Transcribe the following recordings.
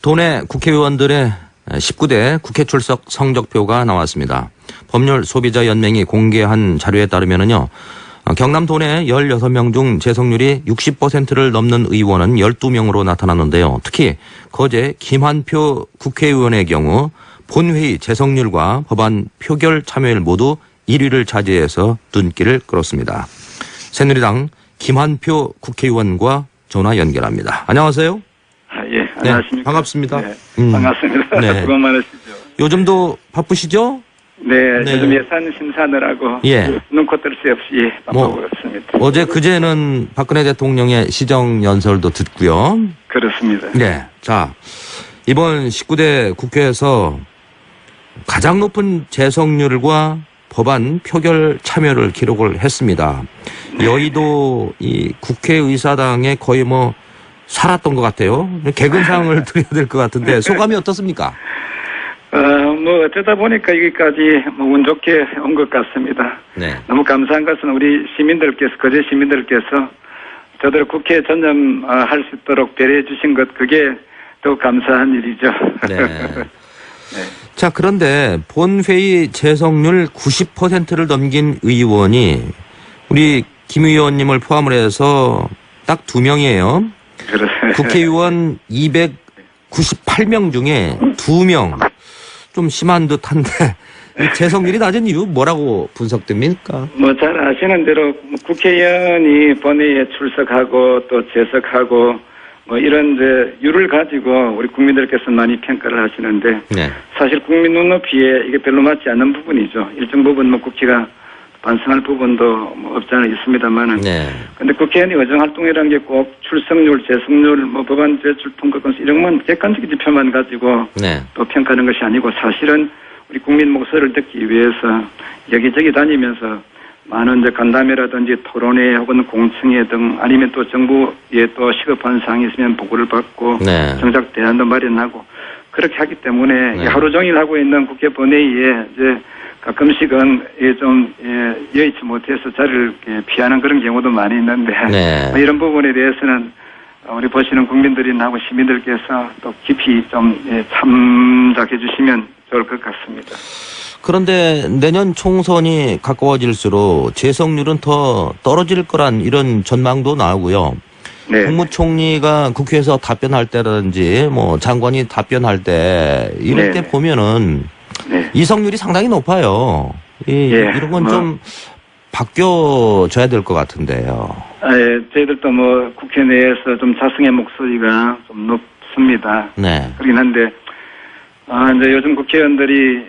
도내 국회의원들의 19대 국회 출석 성적표가 나왔습니다. 법률소비자연맹이 공개한 자료에 따르면요. 경남 도내 16명 중 재석률이 60%를 넘는 의원은 12명으로 나타났는데요. 특히 거제 김한표 국회의원의 경우 본회의 재석률과 법안 표결 참여율 모두 1위를 차지해서 눈길을 끌었습니다. 새누리당 김한표 국회의원과 전화 연결합니다. 안녕하세요. 예, 안녕하십니까. 네, 반갑습니다. 네, 반갑습니다. 네. 수고 많으시죠. 요즘도 바쁘시죠? 네, 네. 요즘 예산 심사하느라고 예. 눈코 뜰 새 없이 바쁘고 있습니다. 어제 그제는 박근혜 대통령의 시정연설도 듣고요. 그렇습니다. 네. 자, 이번 19대 국회에서 가장 높은 재석률과 법안 표결 참여를 기록을 했습니다. 여의도 이 국회의사당에 거의 살았던 것 같아요. 개근상을 드려야 될 것 같은데 소감이 어떻습니까? 어쩌다 보니까 여기까지 운 좋게 온 것 같습니다. 네. 너무 감사한 것은 우리 시민들께서, 거제 시민들께서 저들 국회에 전념할 수 있도록 배려해 주신 것, 그게 더욱 감사한 일이죠. 네. 네. 자, 그런데 본회의 재석률 90%를 넘긴 의원이 우리 김 의원님을 포함을 해서 딱 2명이에요. 그렇습니다. 국회의원 298명 중에 2명. 좀 심한 듯한데 이 재석률이 낮은 이유 뭐라고 분석됩니까? 잘 아시는 대로 국회의원이 본회의에 출석하고 또 재석하고 이런 율을 가지고 우리 국민들께서 많이 평가를 하시는데 네. 사실 국민 눈높이에 이게 별로 맞지 않는 부분이죠. 일정 부분 국회가 반성할 부분도 없지 않아 있습니다만은. 네. 근데 국회의원이 의정활동이라는 게 꼭 출석률, 재석률, 법안 제출 통과 건수 이런 건 객관적 지표만 가지고 네. 또 평가하는 것이 아니고 사실은 우리 국민 목소리를 듣기 위해서 여기저기 다니면서 많은 간담회라든지 토론회 혹은 공청회 등 아니면 또 정부에 또 시급한 사항이 있으면 보고를 받고 네. 정작 대안도 마련하고 그렇게 하기 때문에 네. 하루 종일 하고 있는 국회 본회의에 가끔씩은 여의치 못해서 자리를 피하는 그런 경우도 많이 있는데 네. 이런 부분에 대해서는 우리 보시는 국민들이나 시민들께서 또 깊이 좀 참작해 주시면 좋을 것 같습니다. 그런데 내년 총선이 가까워질수록 재석률은 더 떨어질 거란 이런 전망도 나오고요. 네. 국무총리가 국회에서 답변할 때라든지 장관이 답변할 때 이럴 때 보면은 네. 이석률이 상당히 높아요. 이런 건 좀 바뀌어져야 될 것 같은데요. 저희들도 국회 내에서 좀 자성의 목소리가 좀 높습니다. 네. 그렇긴 한데, 이제 요즘 국회의원들이,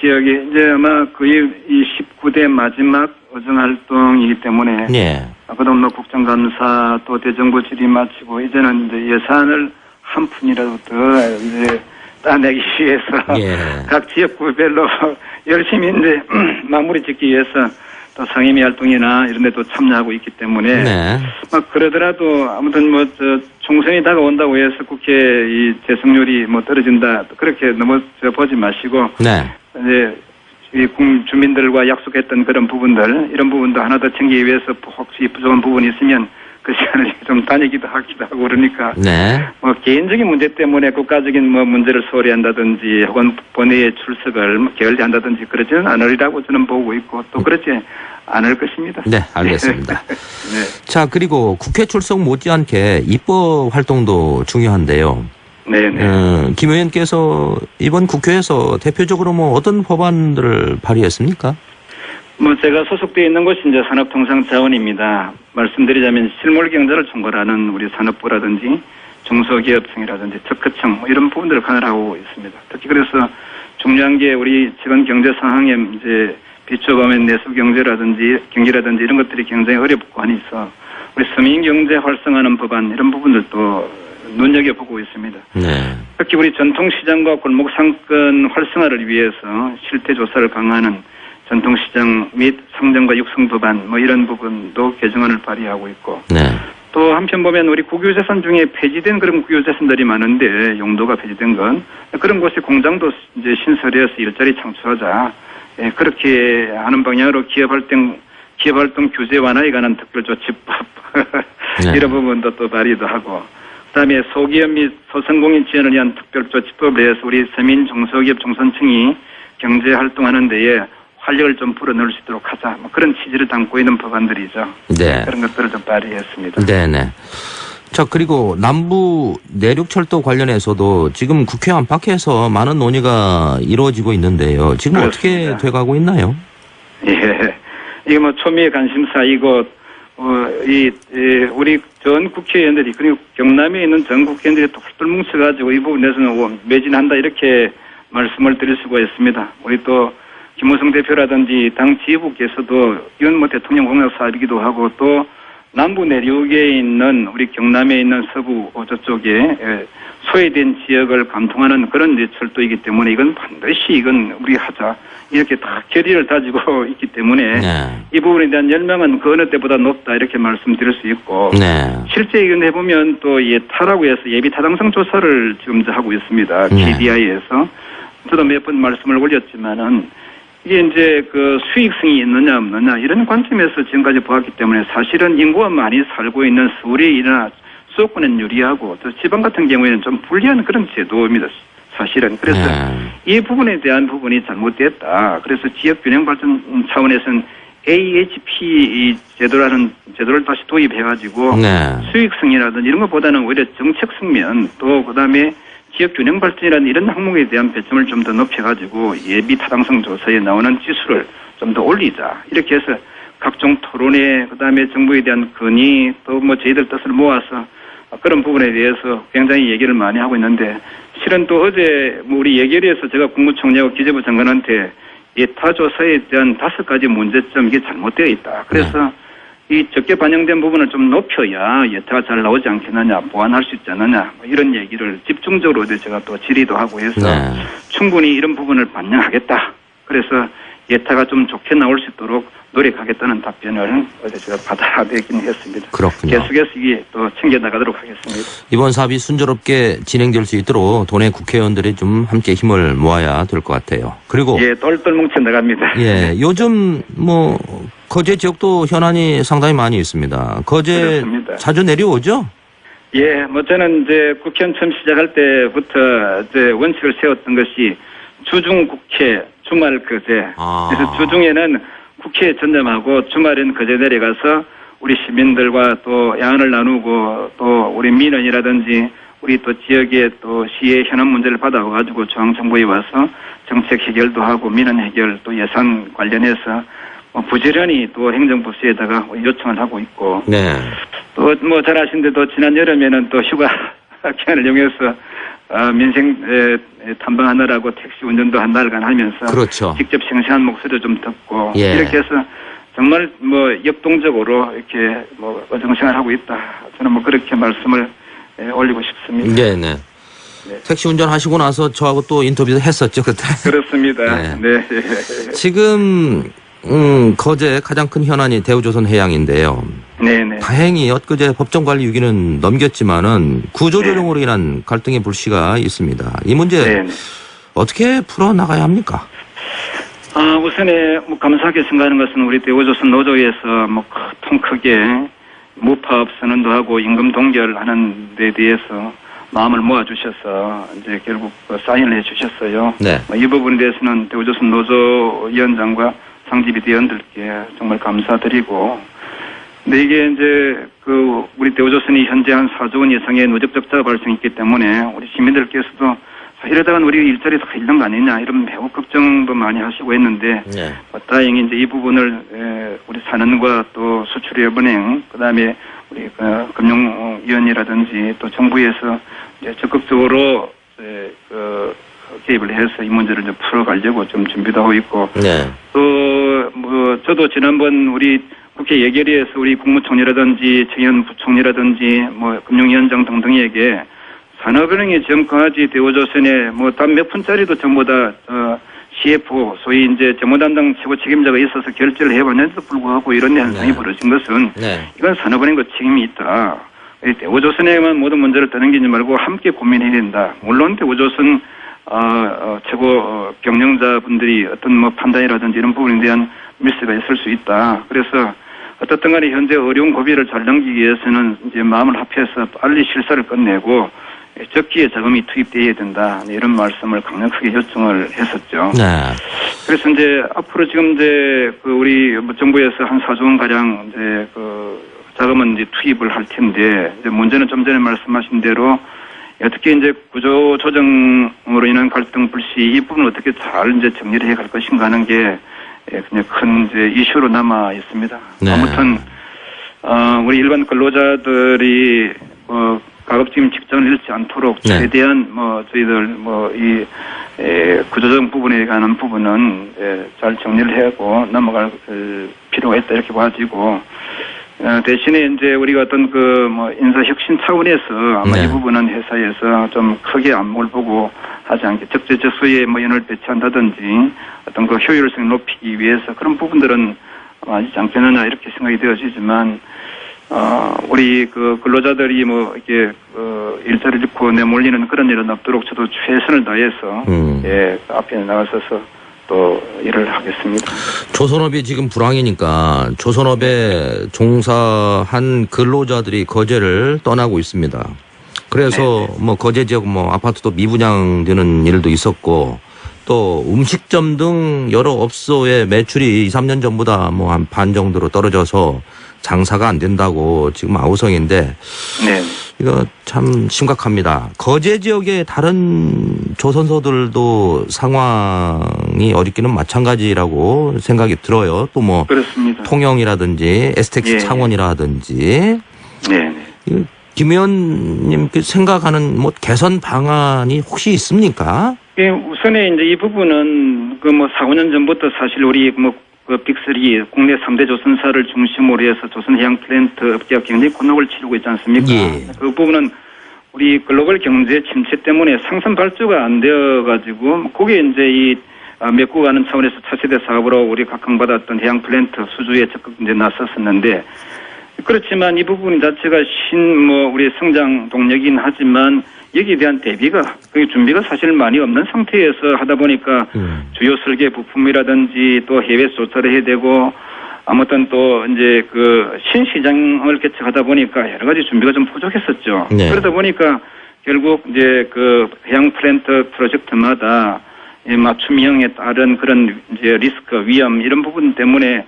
지역에 이제 아마 거의 이 19대 마지막 의정활동이기 때문에, 네. 그동안 국정감사 또 대정부 질의 마치고, 이제는 이제 예산을 한 푼이라도 더 이제 따내기 위해서 예. 각 지역구별로 열심히 이제 마무리 짓기 위해서 또 상임위 활동이나 이런 데도 참여하고 있기 때문에 네. 그러더라도 아무튼 총선이 다가온다고 해서 국회 이 재석률이 떨어진다 그렇게 너무 보지 마시고 네. 이제 이 주민들과 약속했던 그런 부분들 이런 부분도 하나 더 챙기기 위해서 혹시 부족한 부분이 있으면 그 시간을 좀 다니기도 하기도 하고 그러니까 네. 개인적인 문제 때문에 국가적인 문제를 소홀히 한다든지 혹은 본회의에 출석을 게을리 한다든지 그러지는 않으리라고 저는 보고 있고 또 그렇지 않을 것입니다. 네, 알겠습니다. 네. 자, 그리고 국회 출석 못지않게 입법 활동도 중요한데요. 네네. 김 의원께서 이번 국회에서 대표적으로 어떤 법안들을 발의했습니까? 제가 소속되어 있는 곳이 이제 산업통상자원입니다. 말씀드리자면 실물 경제를 총괄하는 우리 산업부라든지 중소기업청이라든지 특허청 이런 부분들을 관할하고 있습니다. 특히 그래서 중요한 게 우리 지금 경제 상황에 이제 비춰보면 내수 경제라든지 이런 것들이 굉장히 어렵고 하니서 우리 서민 경제 활성화하는 법안 이런 부분들도 눈여겨보고 있습니다. 네. 특히 우리 전통시장과 골목상권 활성화를 위해서 실태조사를 강화하는 전통시장 및 상점과 육성 법안 이런 부분도 개정안을 발의하고 있고 네. 또 한편 보면 우리 국유재산 중에 폐지된 그런 국유재산들이 많은데 용도가 폐지된 건 그런 곳에 공장도 이제 신설해서 일자리 창출하자 그렇게 하는 방향으로 기업활동 규제 완화에 관한 특별조치법 네. 이런 부분도 또 발의도 하고 그다음에 소기업 및 소상공인 지원을 위한 특별조치법에 해서 우리 서민 중소기업 중산층이 경제 활동하는 데에 활력을 좀 불어넣을 수 있도록 하자. 뭐 그런 취지를 담고 있는 법안들이죠. 네. 그런 것들을 좀 발의했습니다. 네네. 자, 그리고 남부 내륙철도 관련해서도 지금 국회 안팎에서 많은 논의가 이루어지고 있는데요. 지금 그렇습니다. 어떻게 돼가고 있나요? 예. 이게 뭐 초미의 관심사이고, 우리 전 국회의원들이, 그리고 경남에 있는 전 국회의원들이 또 훌훌 뭉쳐가지고 이 부분에서는 매진한다 이렇게 말씀을 드릴 수가 있습니다. 우리 또 김무성 대표라든지 당 지휘부께서도 이건 뭐 대통령 공약 사업이기도 하고 또 남부 내륙에 있는 우리 경남에 있는 서부 저쪽에 소외된 지역을 감통하는 그런 이제 철도이기 때문에 이건 반드시 이건 우리 하자 이렇게 다 결의를 다지고 있기 때문에 네. 이 부분에 대한 열망은 그 어느 때보다 높다 이렇게 말씀드릴 수 있고 네. 실제 이건 해보면 또 예타라고 해서 예비 타당성 조사를 지금 하고 있습니다. 네. KDI에서 저도 몇 번 말씀을 올렸지만은 이게 이제 그 수익성이 있느냐 없느냐 이런 관점에서 지금까지 보았기 때문에 사실은 인구가 많이 살고 있는 서울이나 수도권은 유리하고 또 지방 같은 경우에는 좀 불리한 그런 제도입니다. 사실은. 그래서 이 부분에 대한 부분이 잘못됐다. 그래서 지역 균형 발전 차원에서는 AHP 제도라는 제도를 다시 도입해가지고 수익성이라든지 이런 것보다는 오히려 정책 측면 또 그다음에 지역 균형 발전이라는 이런 항목에 대한 배점을 좀 더 높여가지고 예비 타당성 조사에 나오는 지수를 좀 더 올리자. 이렇게 해서 각종 토론회, 그 다음에 정부에 대한 건의, 또 뭐 저희들 뜻을 모아서 그런 부분에 대해서 굉장히 얘기를 많이 하고 있는데 실은 또 어제 뭐 우리 예결위에서 제가 국무총리하고 기재부 장관한테 예타 조사에 대한 5가지 문제점 이게 잘못되어 있다. 그래서 이 적게 반영된 부분을 좀 높여야 예타가 잘 나오지 않겠느냐, 보완할 수 있지 않느냐, 뭐 이런 얘기를 집중적으로 어제 제가 또 질의도 하고 해서 충분히 이런 부분을 반영하겠다. 그래서 예타가 좀 좋게 나올 수 있도록 노력하겠다는 답변을 어제 제가 받아내긴 했습니다. 그렇군요. 계속해서 이게 또 챙겨나가도록 하겠습니다. 이번 사업이 순조롭게 진행될 수 있도록 도내 국회의원들이 좀 함께 힘을 모아야 될 것 같아요. 그리고 예, 똘똘 뭉쳐 나갑니다. 예, 요즘 뭐 거제 지역도 현안이 상당히 많이 있습니다. 거제 그렇습니다. 자주 내려오죠? 예, 뭐 저는 이제 국회의원 처음 시작할 때부터 이제 원칙을 세웠던 것이 주중 국회, 주말 거제. 그래서 주중에는 국회에 전념하고 주말엔 거제 내려가서 우리 시민들과 또 야언을 나누고 또 우리 민원이라든지 우리 또 지역의 또 시의 현안 문제를 받아가지고 중앙정부에 와서 정책 해결도 하고 민원 해결 또 예산 관련해서 부지런히 또 행정부서에다가 요청을 하고 있고 또 뭐 잘 아시는데도 지난 여름에는 또 휴가 기간을 이용해서 민생 탐방하느라고 택시 운전도 한 달간 하면서 그렇죠. 직접 생생한 목소리도 좀 듣고 예. 이렇게 해서 정말 뭐 역동적으로 이렇게 뭐 의정생활하고 있다. 저는 뭐 그렇게 말씀을 올리고 싶습니다. 네네. 택시 운전하시고 나서 저하고 또 인터뷰도 했었죠 그때. 그렇습니다. 네. 지금 거제 가장 큰 현안이 대우조선 해양인데요. 네네. 다행히 엊그제 법정관리 위기는 넘겼지만은 구조조정으로 인한 갈등의 불씨가 있습니다. 이 문제 어떻게 풀어나가야 합니까? 우선에 뭐 감사하게 생각하는 것은 우리 대우조선 노조에서 뭐 통 크게 무파업 선언도 하고 임금 동결하는 데 대해서 마음을 모아주셔서 이제 결국 사인을 해주셨어요. 이 부분에 대해서는 대우조선 노조위원장과 상지비대위원들께 정말 감사드리고, 근데 이게 이제 우리 대우조선이 현재 한 4조 원 이상의 누적 적자가 발생했기 때문에 우리 시민들께서도 이러다가는 우리 일자리 다 잃는 거 아니냐 이런 매우 걱정도 많이 하시고 했는데 다행히 이제 이 부분을 우리 산업과 또 수출협은행 그다음에 우리 금융위원회라든지 또 정부에서 이제 적극적으로 개입을 해서 이 문제를 좀 풀어가려고 좀 준비도 하고 있고 또 뭐 저도 지난번 우리 국회 예결위에서 우리 국무총리라든지 청년 부총리라든지 뭐 금융위원장 등등에게 산업은행의 지금까지 대우조선에 뭐 단 몇 푼짜리도 전부 다 CFO 소위 이제 재무담당 최고 책임자가 있어서 결제를 해봤는데도 불구하고 이런 현상이 벌어진 것은 이건 산업은행도 책임이 있다. 대우조선에만 모든 문제를 떠넘기지 말고 함께 고민해야 된다. 물론 대우조선 최고 경영자분들이 어떤 뭐 판단이라든지 이런 부분에 대한 미스가 있을 수 있다. 그래서 어떻든 간에 현재 어려운 고비를 잘 넘기기 위해서는 이제 마음을 합해서 빨리 실사를 끝내고 적기에 자금이 투입되어야 된다. 이런 말씀을 강력하게 요청을 했었죠. 네. 그래서 이제 앞으로 지금 이제 그 우리 정부에서 한 4조 원 가량 이제 그 자금은 이제 투입을 할 텐데 이제 문제는 좀 전에 말씀하신 대로 어떻게 이제 구조 조정으로 인한 갈등 불씨 이 부분을 어떻게 잘 이제 정리를 해갈 것인가 하는 게 그냥 큰 이제 이슈로 남아 있습니다. 네. 아무튼 우리 일반 근로자들이 가급적 직장을 잃지 않도록 네. 최대한 저희들 이 구조적 부분에 관한 부분은 잘 정리를 하고 넘어갈 필요가 있다 이렇게 봐지고 대신에 이제 우리가 어떤 인사 혁신 차원에서 아마 네. 이 부분은 회사에서 좀 크게 안목을 보고 하지 않게 적재적소에 연을 배치한다든지 어떤 그 효율성 높이기 위해서 그런 부분들은 아마 하지 않겠느냐 이렇게 생각이 되어지지만 우리 그 근로자들이 이렇게 일자리를 잃고 내몰리는 그런 일은 없도록 저도 최선을 다해서 앞에 나가서서 또 일을 하겠습니다. 조선업이 지금 불황이니까 조선업에 종사한 근로자들이 거제를 떠나고 있습니다. 그래서 거제 지역 아파트도 미분양되는 일도 있었고 또 음식점 등 여러 업소의 매출이 2, 3년 전보다 한 반 정도로 떨어져서 장사가 안 된다고 지금 아우성인데 네. 이거 참 심각합니다. 거제 지역의 다른 조선소들도 상황이 어렵기는 마찬가지라고 생각이 들어요. 또 그렇습니다. 통영이라든지 STX 창원이라든지 네. 김 의원님 생각하는 개선 방안이 혹시 있습니까? 예, 우선에 이제 이 부분은 4, 5년 전부터 사실 우리 빅3 국내 3대 조선사를 중심으로 해서 조선해양 플랜트 업계가 굉장히 곤혹을 치르고 있지 않습니까? 예. 그 부분은 우리 글로벌 경제 침체 때문에 상선 발주가 안 되어가지고 그게 이제 메꾸고 가는 차원에서 차세대 사업으로 우리 각광받았던 해양 플랜트 수주에 적극 이제 나섰었는데 그렇지만 이 부분 자체가 우리 성장 동력이긴 하지만 여기에 대한 대비가 준비가 사실 많이 없는 상태에서 하다 보니까 주요 설계 부품이라든지 또 해외 조사를 해야 되고 아무튼 또 이제 신시장을 개척하다 보니까 여러 가지 준비가 좀 부족했었죠. 네. 그러다 보니까 결국 이제 해양 플랜트 프로젝트마다 맞춤형에 따른 그런 이제 리스크 위험 이런 부분 때문에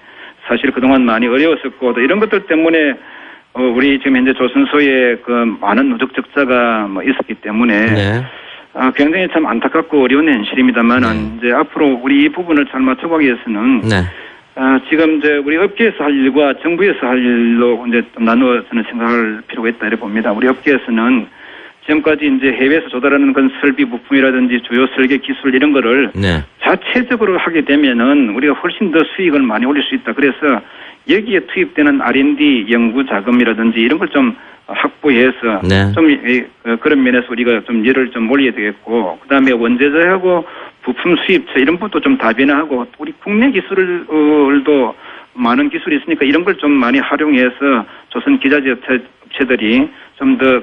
사실 그동안 많이 어려웠었고 또 이런 것들 때문에 우리 지금 현재 조선소에 많은 누적 적자가 있었기 때문에 네. 굉장히 참 안타깝고 어려운 현실입니다만은 이제 앞으로 우리 이 부분을 잘 맞춰가기 위해서는 네. 지금 이제 우리 업계에서 할 일과 정부에서 할 일로 이제 좀 나누어 저는 생각할 필요가 있다 이렇게 봅니다. 우리 업계에서는 지금까지 이제 해외에서 조달하는 건 설비 부품이라든지 주요 설계 기술 이런 거를 자체적으로 하게 되면은 우리가 훨씬 더 수익을 많이 올릴 수 있다. 그래서 여기에 투입되는 R&D 연구 자금이라든지 이런 걸 좀 확보해서 좀 그런 면에서 우리가 좀 열을 좀 올려야 되겠고 그다음에 원재료하고 부품 수입처 이런 것도 좀 다변화하고 우리 국내 기술도 많은 기술이 있으니까 이런 걸 좀 많이 활용해서 조선 기자재 업체들이 좀 더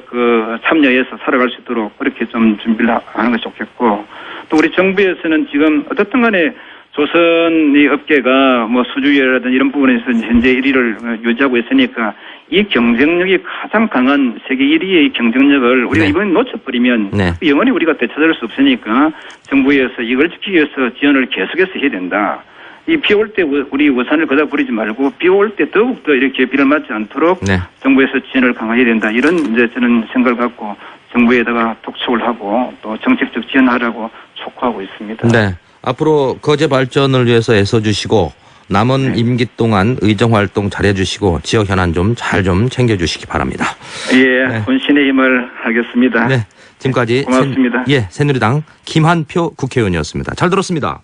참여해서 살아갈 수 있도록 그렇게 좀 준비를 하는 것이 좋겠고 또 우리 정부에서는 지금 어떻든 간에 조선 이 업계가 수주율이라든지 이런 부분에서 현재 1위를 유지하고 있으니까 이 경쟁력이 가장 강한 세계 1위의 경쟁력을 우리가 이번에 놓쳐버리면 영원히 우리가 되찾을 수 없으니까 정부에서 이걸 지키기 위해서 지원을 계속해서 해야 된다. 이 비 올 때 우리 우산을 거다 버리지 말고 비 올 때 더욱더 이렇게 비를 맞지 않도록 정부에서 지원을 강화해야 된다. 이런 이제 저는 생각을 갖고 정부에다가 독촉을 하고 또 정책적 지원하라고 촉구하고 있습니다. 네. 앞으로 거제 발전을 위해서 애써주시고 남은 임기 동안 의정활동 잘해주시고 지역 현안 잘 챙겨주시기 바랍니다. 예, 본신의 힘을 하겠습니다. 네, 지금까지 고맙습니다. 새누리당 김한표 국회의원이었습니다. 잘 들었습니다.